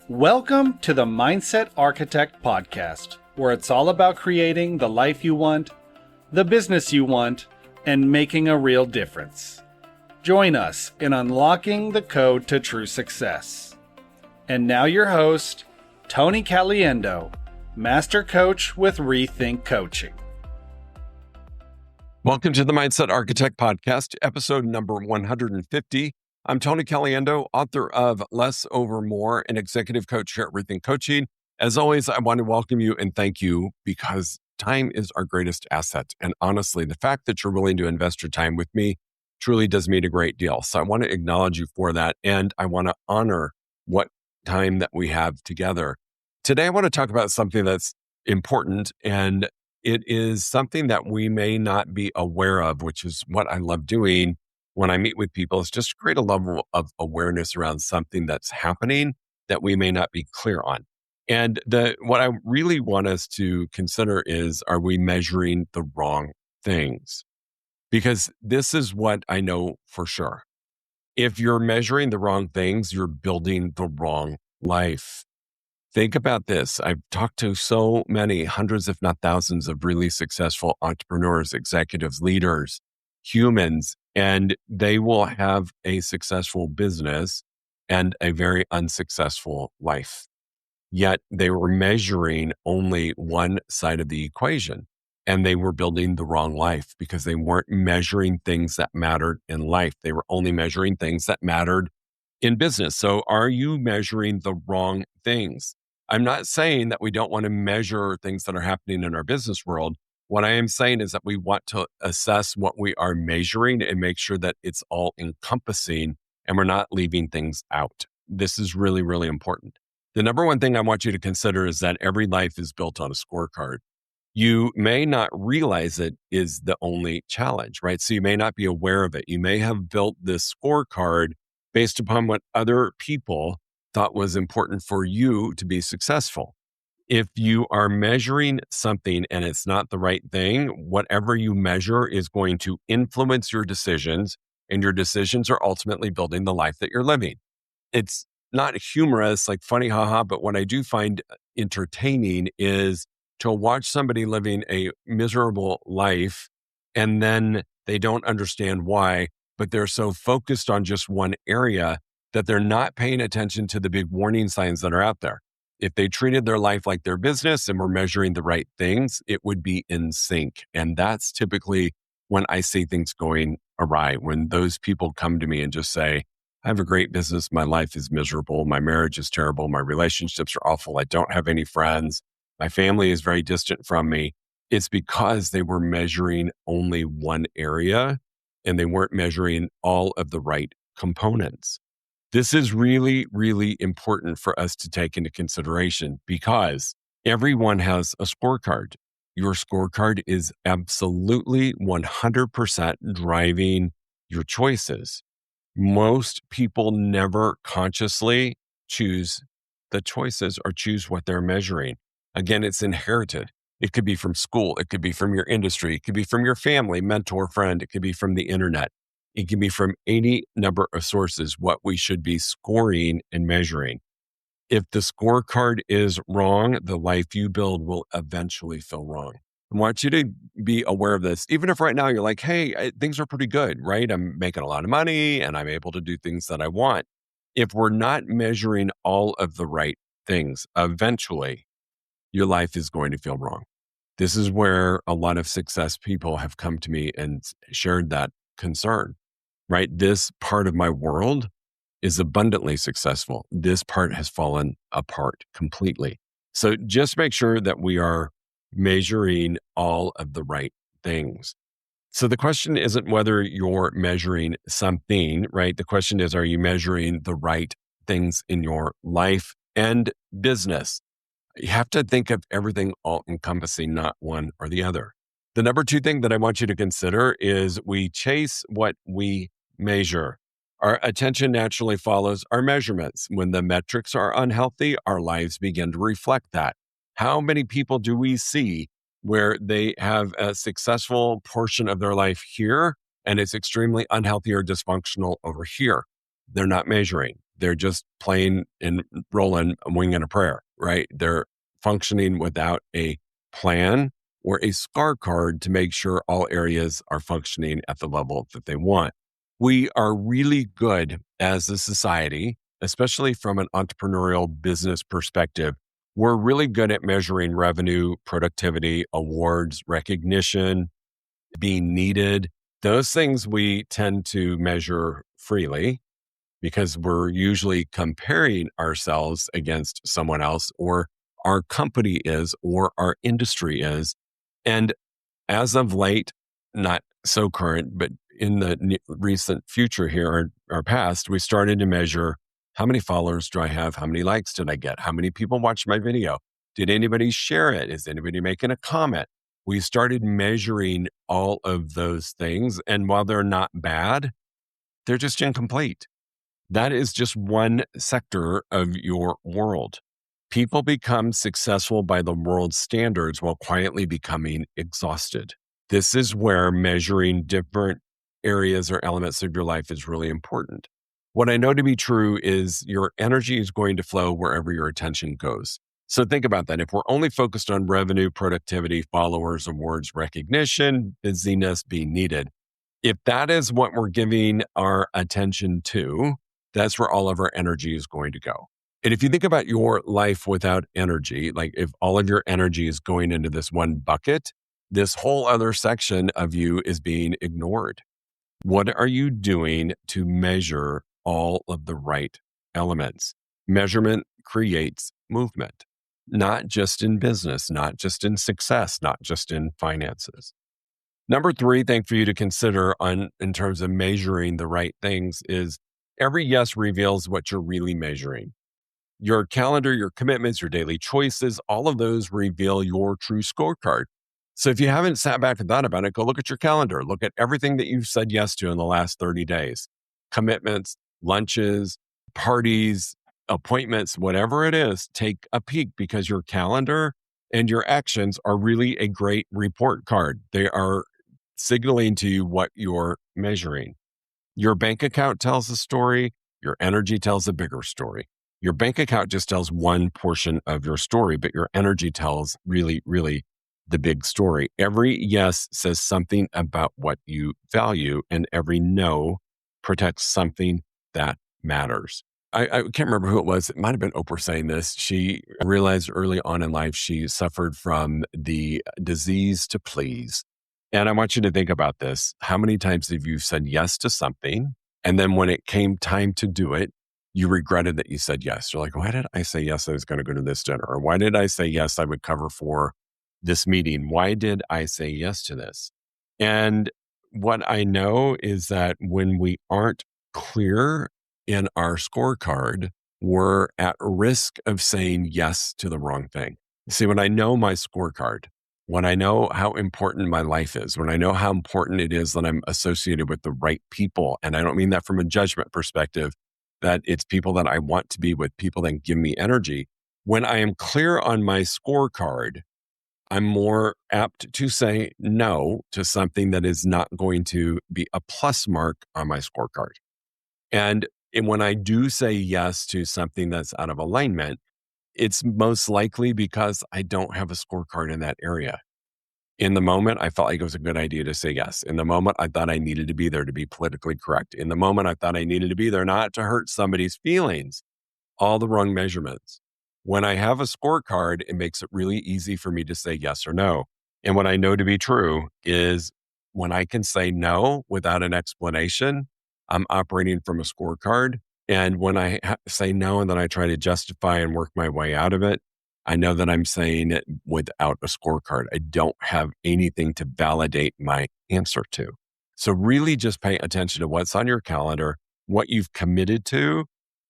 Welcome to the Mindset Architect podcast, where it's all about creating the life you want, the business you want, and making a real difference. Join us in unlocking the code to true success. And now your host, Tony Caliendo, Master Coach with Rethink Coaching. Welcome to the Mindset Architect podcast, episode number 150. I'm Tony Caliendo, author of Less Over More, and executive coach here at Rethink Coaching. As always, I want to welcome you and thank you because time is our greatest asset. And honestly, the fact that you're willing to invest your time with me truly does mean a great deal. So I want to acknowledge you for that. And I want to honor what time that we have together. Today, I want to talk about something that's important, and it is something that we may not be aware of, which is what I love doing when I meet with people, is just create a level of awareness around something that's happening that we may not be clear on. And what I really want us to consider is, are we measuring the wrong things? Because this is what I know for sure. If you're measuring the wrong things, you're building the wrong life. Think about this. I've talked to so many, hundreds, if not thousands, of really successful entrepreneurs, executives, leaders, humans, and they will have a successful business and a very unsuccessful life. Yet they were measuring only one side of the equation, and they were building the wrong life because they weren't measuring things that mattered in life. They were only measuring things that mattered in business. So are you measuring the wrong things? I'm not saying that we don't want to measure things that are happening in our business world. What I am saying is that we want to assess what we are measuring and make sure that it's all encompassing and we're not leaving things out. This is really, really important. The number one thing I want you to consider is that every life is built on a scorecard. You may not realize it is the only challenge, right? So you may not be aware of it. You may have built this scorecard based upon what other people thought was important for you to be successful. If you are measuring something and it's not the right thing, whatever you measure is going to influence your decisions, and your decisions are ultimately building the life that you're living. It's not humorous, like funny, haha, but what I do find entertaining is to watch somebody living a miserable life and then they don't understand why, but they're so focused on just one area that they're not paying attention to the big warning signs that are out there. If they treated their life like their business and were measuring the right things, it would be in sync. And that's typically when I see things going awry, when those people come to me and just say, I have a great business. My life is miserable. My marriage is terrible. My relationships are awful. I don't have any friends. My family is very distant from me. It's because they were measuring only one area and they weren't measuring all of the right components. This is really, really important for us to take into consideration because everyone has a scorecard. Your scorecard is absolutely 100% driving your choices. Most people never consciously choose the choices or choose what they're measuring. Again, it's inherited. It could be from school. It could be from your industry. It could be from your family, mentor, friend. It could be from the internet. It can be from any number of sources, what we should be scoring and measuring. If the scorecard is wrong, the life you build will eventually feel wrong. I want you to be aware of this. Even if right now you're like, hey, things are pretty good, right? I'm making a lot of money and I'm able to do things that I want. If we're not measuring all of the right things, eventually your life is going to feel wrong. This is where a lot of success people have come to me and shared that concern. Right? This part of my world is abundantly successful. This part has fallen apart completely. So just make sure that we are measuring all of the right things. So the question isn't whether you're measuring something, right? The question is, are you measuring the right things in your life and business? You have to think of everything all encompassing, not one or the other. The number two thing that I want you to consider is we chase what we measure. Our attention naturally follows our measurements. When the metrics are unhealthy, our lives begin to reflect that. How many people do we see where they have a successful portion of their life here and it's extremely unhealthy or dysfunctional over here? They're not measuring. They're just playing and rolling, winging a prayer, right? They're functioning without a plan or a scorecard to make sure all areas are functioning at the level that they want. We are really good as a society, especially from an entrepreneurial business perspective. We're really good at measuring revenue, productivity, awards, recognition, being needed. Those things we tend to measure freely because we're usually comparing ourselves against someone else, or our company is, or our industry is. And as of late, not so current, but in the recent future here, or past, we started to measure how many followers do I have? How many likes did I get? How many people watched my video? Did anybody share it? Is anybody making a comment? We started measuring all of those things. And while they're not bad, they're just incomplete. That is just one sector of your world. People become successful by the world's standards while quietly becoming exhausted. This is where measuring different areas or elements of your life is really important. What I know to be true is your energy is going to flow wherever your attention goes. So think about that. If we're only focused on revenue, productivity, followers, awards, recognition, busyness, being needed, if that is what we're giving our attention to, that's where all of our energy is going to go. And if you think about your life without energy, like if all of your energy is going into this one bucket, this whole other section of you is being ignored. What are you doing to measure all of the right elements? Measurement creates movement, not just in business, not just in success, not just in finances. Number 3 thing for you to consider in terms of measuring the right things is every yes reveals what you're really measuring. Your calendar, your commitments, your daily choices, all of those reveal your true scorecard. So if you haven't sat back and thought about it, go look at your calendar. Look at everything that you've said yes to in the last 30 days. Commitments, lunches, parties, appointments, whatever it is, take a peek because your calendar and your actions are really a great report card. They are signaling to you what you're measuring. Your bank account tells a story. Your energy tells a bigger story. Your bank account just tells one portion of your story, but your energy tells really, really the big story. Every yes says something about what you value, and every no protects something that matters. I can't remember who it was. It might have been Oprah saying this. She realized early on in life she suffered from the disease to please. And I want you to think about this. How many times have you said yes to something, and then when it came time to do it, you regretted that you said yes? You're like, why did I say yes I was going to go to this dinner? Or why did I say yes I would cover for this meeting? Why did I say yes to this? And what I know is that when we aren't clear in our scorecard, we're at risk of saying yes to the wrong thing. See, when I know my scorecard, when I know how important my life is, when I know how important it is that I'm associated with the right people, and I don't mean that from a judgment perspective, that it's people that I want to be with, people that give me energy. When I am clear on my scorecard, I'm more apt to say no to something that is not going to be a plus mark on my scorecard. And when I do say yes to something that's out of alignment, it's most likely because I don't have a scorecard in that area. In the moment, I felt like it was a good idea to say yes. In the moment, I thought I needed to be there to be politically correct. In the moment, I thought I needed to be there not to hurt somebody's feelings. All the wrong measurements. When I have a scorecard, it makes it really easy for me to say yes or no. And what I know to be true is when I can say no without an explanation, I'm operating from a scorecard. And when I say no and then I try to justify and work my way out of it, I know that I'm saying it without a scorecard. I don't have anything to validate my answer to. So really just pay attention to what's on your calendar, what you've committed to,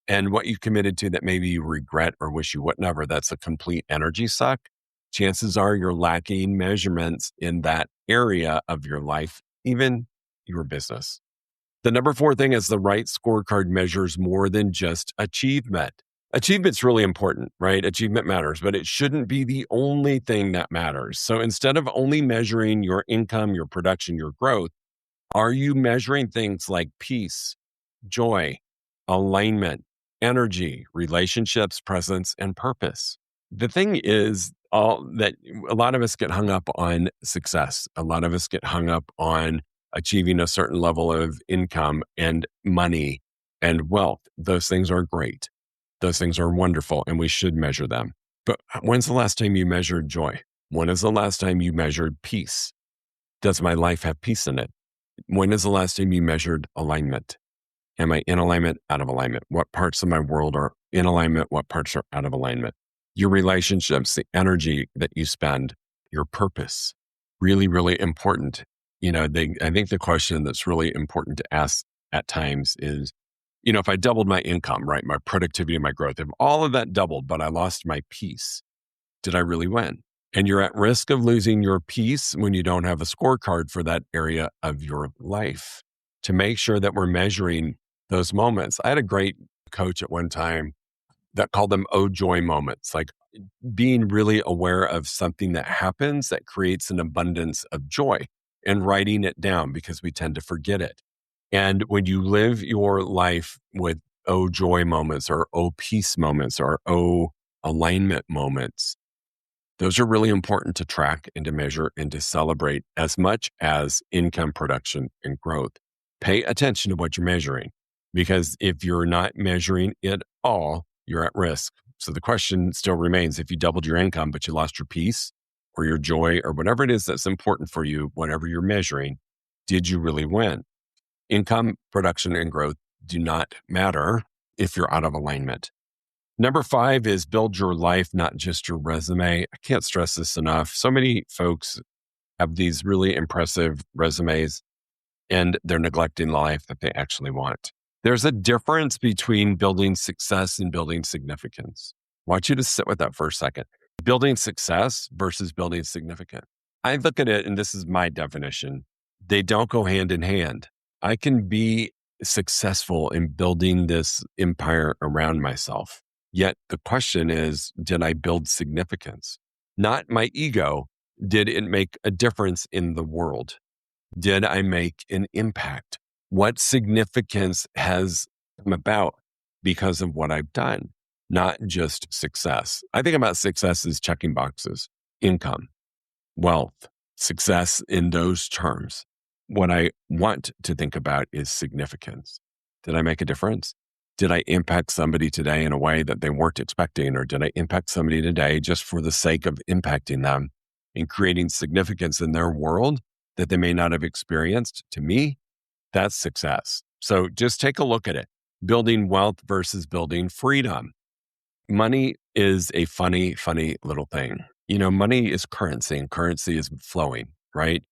and what you committed to that maybe you regret or wish you would never. That's a complete energy suck. Chances are you're lacking measurements in that area of your life, even your business. The number 4 thing is the right scorecard measures more than just achievement. Achievement's really important, right? Achievement matters, but it shouldn't be the only thing that matters. So instead of only measuring your income, your production, your growth, are you measuring things like peace, joy, alignment, energy, relationships, presence, and purpose. The thing is, all that a lot of us get hung up on success. A lot of us get hung up on achieving a certain level of income and money and wealth. Those things are great. Those things are wonderful, and we should measure them. But when's the last time you measured joy? When is the last time you measured peace? Does my life have peace in it? When is the last time you measured alignment? Am I in alignment, out of alignment? What parts of my world are in alignment? What parts are out of alignment? Your relationships, the energy that you spend, your purpose, really, really important. I think the question that's really important to ask at times is, if I doubled my income, right, my productivity, my growth, if all of that doubled, but I lost my peace, did I really win? And you're at risk of losing your peace when you don't have a scorecard for that area of your life to make sure that we're measuring those moments. I had a great coach at one time that called them oh joy moments, like being really aware of something that happens that creates an abundance of joy and writing it down because we tend to forget it. And when you live your life with oh joy moments or oh peace moments or oh alignment moments, those are really important to track and to measure and to celebrate as much as income production and growth. Pay attention to what you're measuring, because if you're not measuring it all, you're at risk. So the question still remains, if you doubled your income, but you lost your peace or your joy or whatever it is that's important for you, whatever you're measuring, did you really win? Income, production, and growth do not matter if you're out of alignment. Number 5 is build your life, not just your resume. I can't stress this enough. So many folks have these really impressive resumes and they're neglecting the life that they actually want. There's a difference between building success and building significance. I want you to sit with that for a second. Building success versus building significant. I look at it, and this is my definition. They don't go hand in hand. I can be successful in building this empire around myself. Yet the question is, did I build significance? Not my ego. Did it make a difference in the world? Did I make an impact? What significance has come about because of what I've done? Not just success. I think about success as checking boxes, income, wealth, success in those terms. What I want to think about is significance. Did I make a difference? Did I impact somebody today in a way that they weren't expecting? Or did I impact somebody today just for the sake of impacting them and creating significance in their world that they may not have experienced? To me, that's success. So just take a look at it. Building wealth versus building freedom. Money is a funny little thing. Money is currency and currency is flowing, right?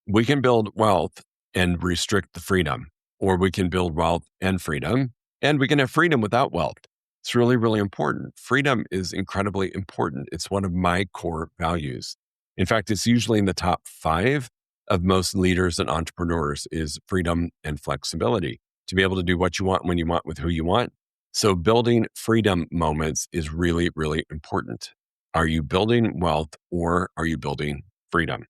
We can build wealth and restrict the freedom, or we can build wealth and freedom, and we can have freedom without wealth. It's really, really important. Freedom is incredibly important. It's one of my core values. In fact, it's usually in the top 5 of most leaders and entrepreneurs is freedom and flexibility, to be able to do what you want, when you want, with who you want. So building freedom moments is really, really important. Are you building wealth or are you building freedom?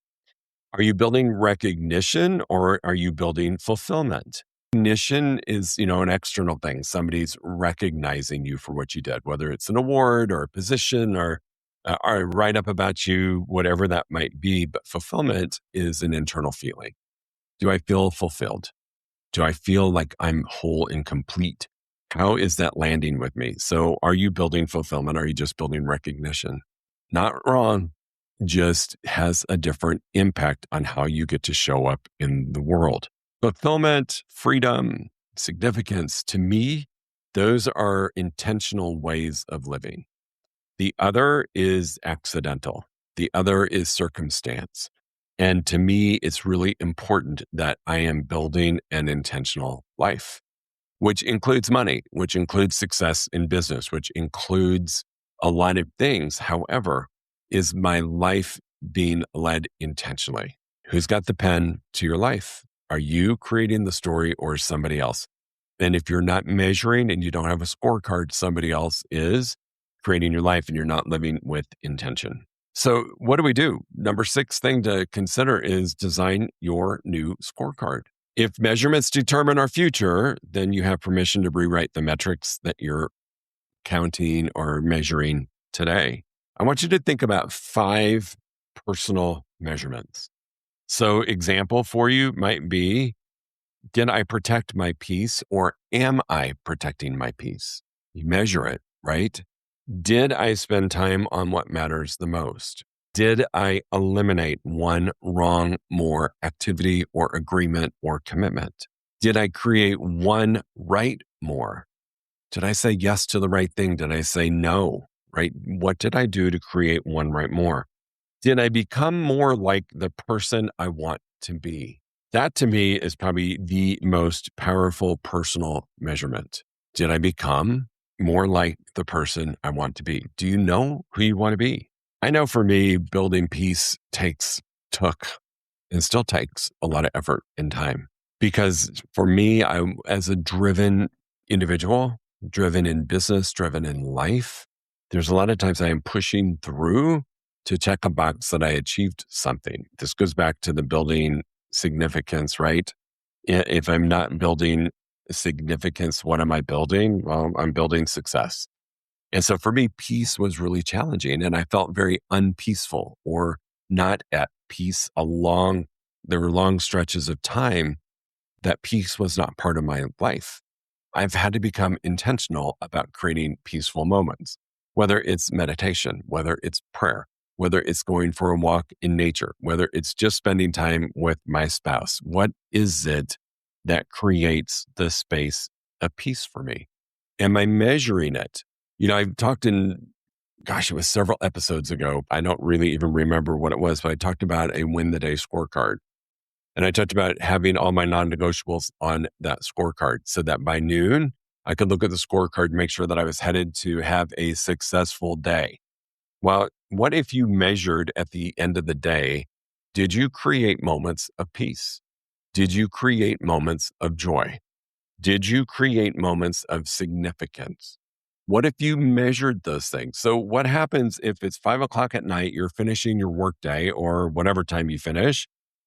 Are you building recognition or are you building fulfillment? Recognition is, an external thing. Somebody's recognizing you for what you did, whether it's an award or a position or a write-up about you, whatever that might be. But fulfillment is an internal feeling. Do I feel fulfilled? Do I feel like I'm whole and complete? How is that landing with me? So are you building fulfillment? Or are you just building recognition? Not wrong, just has a different impact on how you get to show up in the world. Fulfillment, freedom, significance, to me, those are intentional ways of living. The other is accidental. The other is circumstance. And to me, it's really important that I am building an intentional life, which includes money, which includes success in business, which includes a lot of things. However, is my life being led intentionally? Who's got the pen to your life? Are you creating the story or somebody else? And if you're not measuring and you don't have a scorecard, somebody else is creating your life and you're not living with intention. So what do we do? Number 6 thing to consider is design your new scorecard. If measurements determine our future, then you have permission to rewrite the metrics that you're counting or measuring today, I want you to think about 5 personal measurements. So example for you might be, did I protect my peace or am I protecting my peace? You measure it, right? Did I spend time on what matters the most? Did I eliminate one wrong more activity or agreement or commitment? Did I create one right more? Did I say yes to the right thing? Did I say no? Right? What did I do to create one right more? Did I become more like the person I want to be? That to me is probably the most powerful personal measurement. Did I become more like the person I want to be? Do you know who you want to be? I know for me, building peace took and still takes a lot of effort and time. Because for me, as a driven individual, driven in business, driven in life, there's a lot of times I am pushing through to check a box that I achieved something. This goes back to the building significance, right? If I'm not building significance, what am I building? Well, I'm building success. And so for me, peace was really challenging and I felt very unpeaceful or not at peace there were long stretches of time that peace was not part of my life. I've had to become intentional about creating peaceful moments, whether it's meditation, whether it's prayer, whether it's going for a walk in nature, whether it's just spending time with my spouse. What is it that creates the space of peace for me? Am I measuring it? I've talked it was several episodes ago. I don't really even remember what it was, but I talked about a win the day scorecard. And I talked about having all my non-negotiables on that scorecard so that by noon, I could look at the scorecard and make sure that I was headed to have a successful day. Well, what if you measured at the end of the day, did you create moments of peace? Did you create moments of joy? Did you create moments of significance? What if you measured those things? So what happens if it's 5 o'clock at night, you're finishing your workday or whatever time you finish,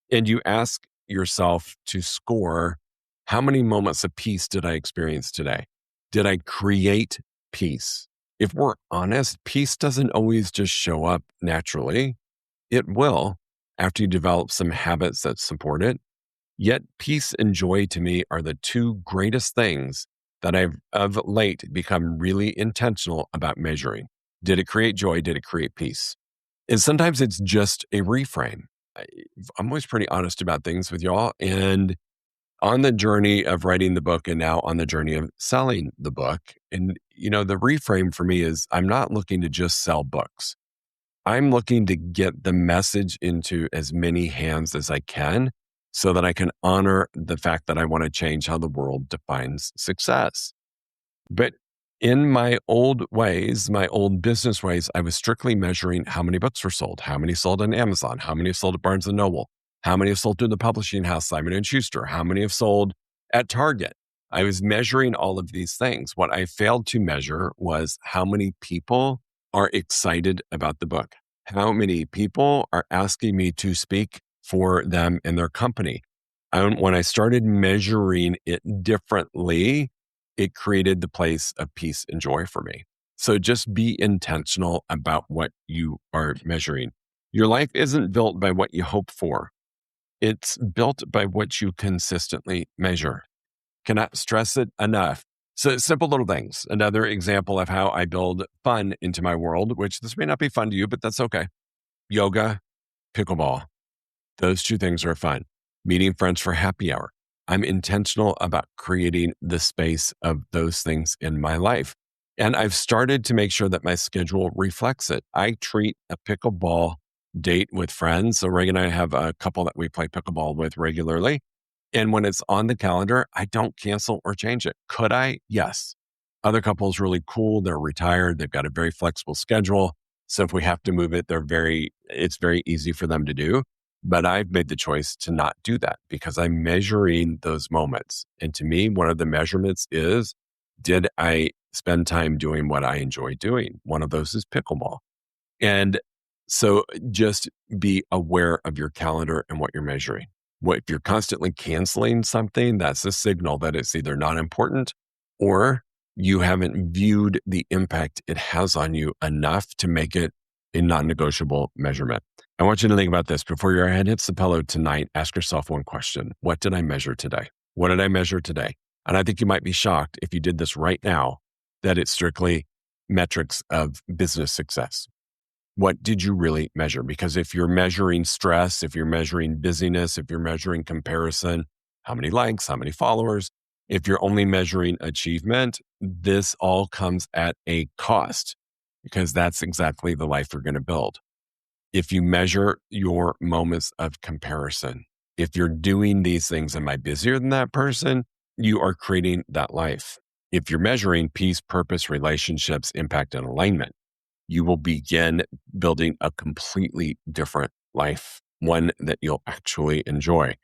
and you ask yourself to score, how many moments of peace did I experience today? Did I create peace? If we're honest, peace doesn't always just show up naturally. It will after you develop some habits that support it. Yet peace and joy to me are the 2 greatest things that I've of late become really intentional about measuring. Did it create joy? Did it create peace? And sometimes it's just a reframe. I'm always pretty honest about things with y'all. And on the journey of writing the book and now on the journey of selling the book, and the reframe for me is I'm not looking to just sell books. I'm looking to get the message into as many hands as I can so that I can honor the fact that I want to change how the world defines success. But in my old ways, my old business ways, I was strictly measuring how many books were sold, how many sold on Amazon, how many have sold at Barnes & Noble, how many have sold through the publishing house, Simon & Schuster, how many have sold at Target. I was measuring all of these things. What I failed to measure was how many people are excited about the book. How many people are asking me to speak for them and their company? When I started measuring it differently, it created the place of peace and joy for me. So just be intentional about what you are measuring. Your life isn't built by what you hope for. It's built by what you consistently measure. Cannot stress it enough. So simple little things. Another example of how I build fun into my world, which this may not be fun to you, but that's okay. Yoga, pickleball. Those 2 things are fun. Meeting friends for happy hour. I'm intentional about creating the space of those things in my life. And I've started to make sure that my schedule reflects it. I treat a pickleball date with friends. So Reagan and I have a couple that we play pickleball with regularly. And when it's on the calendar, I don't cancel or change it. Could I? Yes. Other couples really cool. They're retired. They've got a very flexible schedule. So if we have to move it, it's very easy for them to do. But I've made the choice to not do that because I'm measuring those moments. And to me, one of the measurements is, did I spend time doing what I enjoy doing? One of those is pickleball. And so just be aware of your calendar and what you're measuring. If you're constantly canceling something, that's a signal that it's either not important or You haven't viewed the impact it has on you enough to make it a non-negotiable measurement. I want you to think about this. Before your head hits the pillow tonight, ask yourself one question. What did I measure today? What did I measure today? And I think you might be shocked if you did this right now, that it's strictly metrics of business success. What did you really measure? Because if you're measuring stress, if you're measuring busyness, if you're measuring comparison, how many likes, how many followers, if you're only measuring achievement, this all comes at a cost, because that's exactly the life you're going to build. If you measure your moments of comparison, if you're doing these things, am I busier than that person? You are creating that life. If you're measuring peace, purpose, relationships, impact, and alignment, you will begin building a completely different life, one that you'll actually enjoy.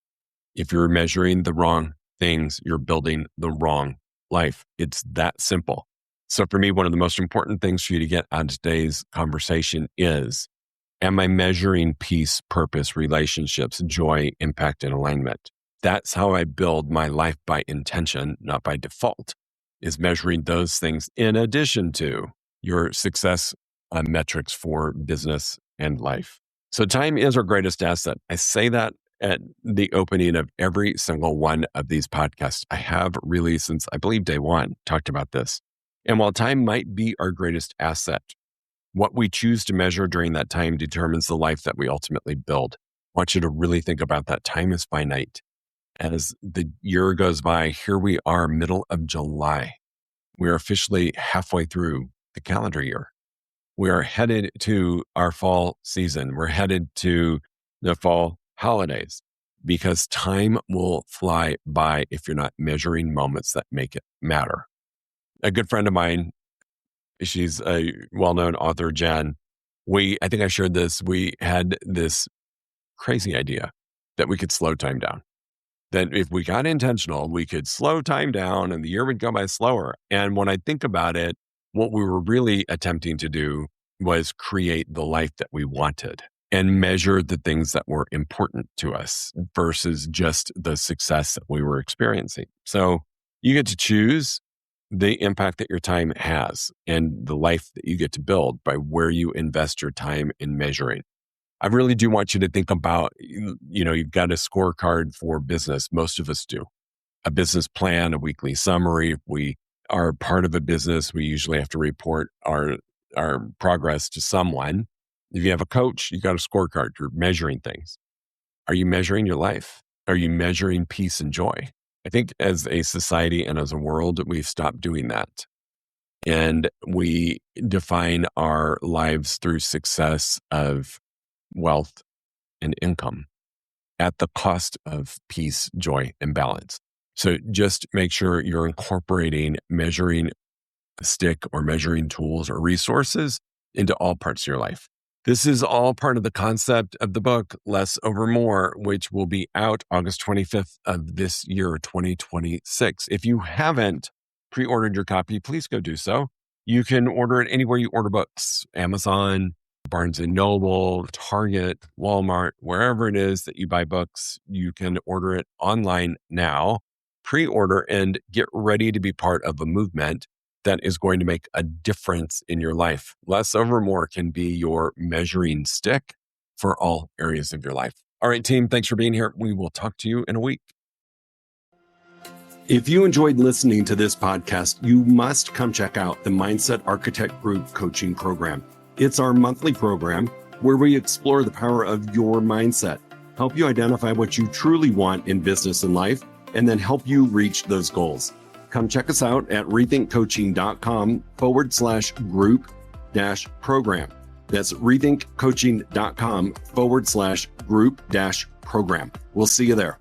If you're measuring the wrong things, you're building the wrong life. It's that simple. So for me, one of the most important things for you to get out of today's conversation is, am I measuring peace, purpose, relationships, joy, impact, and alignment? That's how I build my life by intention, not by default, is measuring those things in addition to your success metrics for business and life. So time is our greatest asset. I say that at the opening of every single one of these podcasts. I have really, since I believe day one, talked about this. And while time might be our greatest asset, what we choose to measure during that time determines the life that we ultimately build. I want you to really think about that. Time is finite. As the year goes by, here we are, middle of July. We are officially halfway through the calendar year. We are headed to our fall season. We're headed to the fall holidays, because time will fly by if you're not measuring moments that make it matter. A good friend of mine, she's a well-known author, Jen. I think I shared this. We had this crazy idea that we could slow time down. That if we got intentional, we could slow time down and the year would go by slower. And when I think about it, what we were really attempting to do was create the life that we wanted and measure the things that were important to us versus just the success that we were experiencing. So you get to choose the impact that your time has and the life that you get to build by where you invest your time in measuring. I really do want you to think about, you've got a scorecard for business. Most of us do. A business plan, a weekly summary. If we are part of a business, we usually have to report our progress to someone. If you have a coach, you got a scorecard. You're measuring things. Are you measuring your life? Are you measuring peace and joy? I think as a society and as a world, we've stopped doing that. And we define our lives through success of wealth and income at the cost of peace, joy, and balance. So just make sure you're incorporating measuring stick or measuring tools or resources into all parts of your life. This is all part of the concept of the book, Less Over More, which will be out August 25th of this year, 2026. If you haven't pre-ordered your copy, please go do so. You can order it anywhere you order books, Amazon, Barnes & Noble, Target, Walmart, wherever it is that you buy books. You can order it online now, pre-order, and get ready to be part of a movement that is going to make a difference in your life. Less over more can be your measuring stick for all areas of your life. All right, team, thanks for being here. We will talk to you in a week. If you enjoyed listening to this podcast, you must come check out the Mindset Architect Group Coaching Program. It's our monthly program where we explore the power of your mindset, help you identify what you truly want in business and life, and then help you reach those goals. Come check us out at rethinkcoaching.com/group-program. That's rethinkcoaching.com/group-program. We'll see you there.